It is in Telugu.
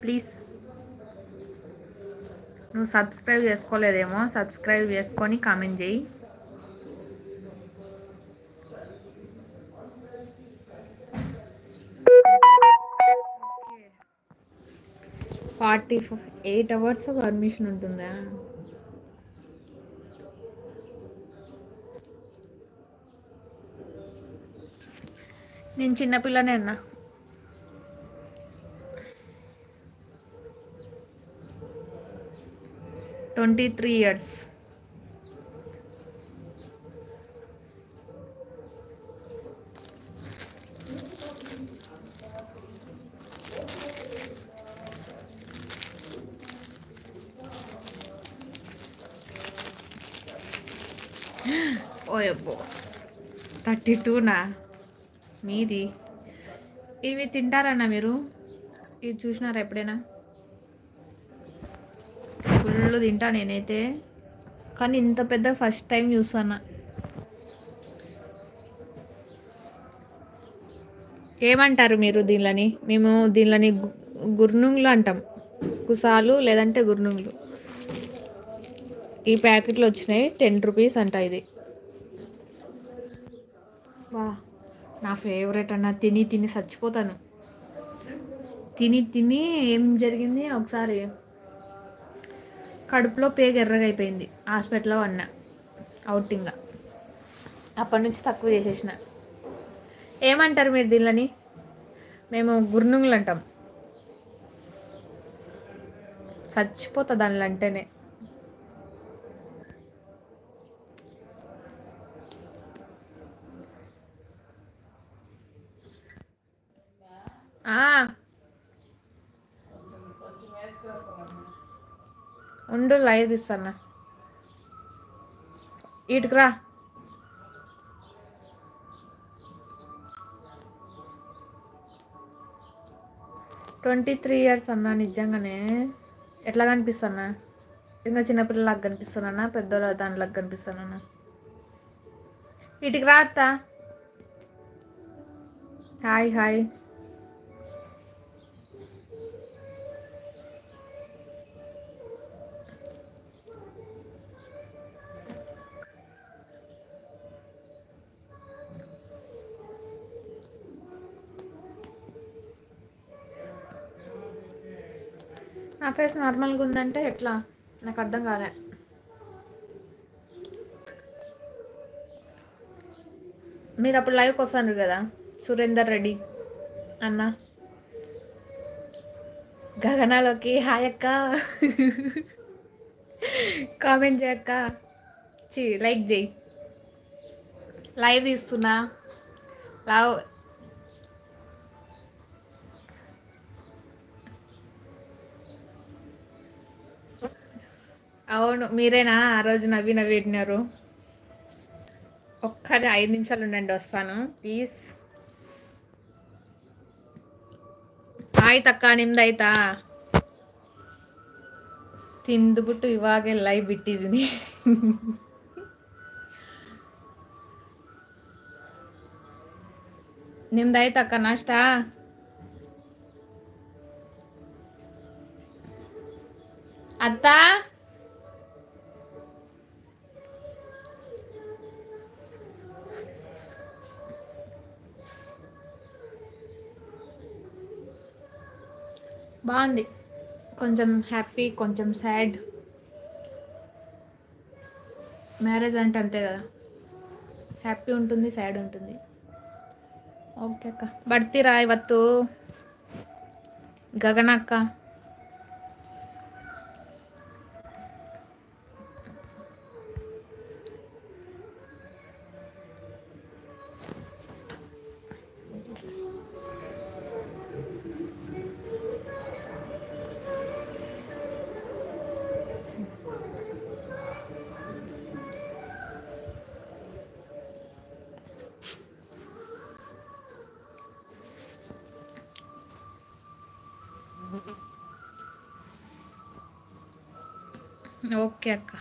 ప్లీజ్ నువ్వు సబ్స్క్రైబ్ చేసుకోలేదేమో, సబ్స్క్రైబ్ చేసుకొని కామెంట్ చేయి. ఓకే, 48 అవర్స్ పర్మిషన్ ఉంటుందా? నేను చిన్నపిల్లనే అన్నా. 23 years. ఓయబ్బో, 32నా మీది? ఇవి తింటారన్నా మీరు? ఇది చూసినారా ఎప్పుడైనా? ఫుల్ తింటా నేనైతే, కానీ ఇంత పెద్ద ఫస్ట్ టైం చూసాను. ఏమంటారు మీరు దీనిలని? మేము దీనిలని గుర్నుంగ్లు అంటాం, కుసాలు లేదంటే గుర్నుంగ్లు. ఈ ప్యాకెట్లు వచ్చినాయి, 10 రూపీస్ అంట ఇది. వా, నా ఫేవరెట్ అన్న. తిని తిని చచ్చిపోతాను. తిని తిని ఏం జరిగింది, ఒకసారి కడుపులో పేగు ఎర్రగా అయిపోయింది, హాస్పిటల్లో అన్న అవుటింగ్గా. అప్పటి నుంచి తక్కువ చేసేసిన. ఏమంటారు మీరు దీనిలని? మేము గుర్నుంగులు అంటాం. చచ్చిపోతా దానిలో అంటేనే. ఉండు, లైవ్ తీస్తానా. ఇటుకురా. 23 years అన్నా, నిజంగానే. ఎట్లా కనిపిస్తానా? ఇంకా చిన్నపిల్లలాగా కనిపిస్తున్నానా, పెద్దోళ్ళ దానిలాగా కనిపిస్తానా? ఇటుకు రా అత్త. Hi hi. నా ఫేస్ నార్మల్గా ఉందంటే ఎట్లా? నాకు అర్థం కాలే. మీరు అప్పుడు లైవ్కి వస్తాను కదా, సురేందర్ రెడ్డి అన్న. గగనాలోకి హాయ్ అక్క. కామెంట్ చేయక్క, లైక్ చేయి. లైవ్ తీస్తున్నా. లవ్. అవును, మీరేనా ఆ రోజు నవ్వి పెట్టినారు? ఒక్కరి 5 నిమిషాలు ఉండండి, వస్తాను ప్లీజ్. ಆಯ್ತಕ್ಕ, ನಿಮ್ದಾಯ್ತಾ? ತಿಂದುಬಿಟ್ಟು ಇವಾಗ ಲೈವ್ ಬಿಟ್ಟಿದ್ದೀನಿ. ನಿಮ್ದಾಯ್ತಕ್ಕ ನಾಷ್ಟ? అత్త, బాగుంది. కొంచెం హ్యాపీ, కొంచెం సాడ్. మ్యారేజ్ అంటే అంతే కదా, హ్యాపీ ఉంటుంది, సాడ్ ఉంటుంది. ఓకే అక్క, ಬರ್ತೀರಾ ಇವತ್ತು ಗಗನ ಅಕ್ಕ? ఓకే అక్క.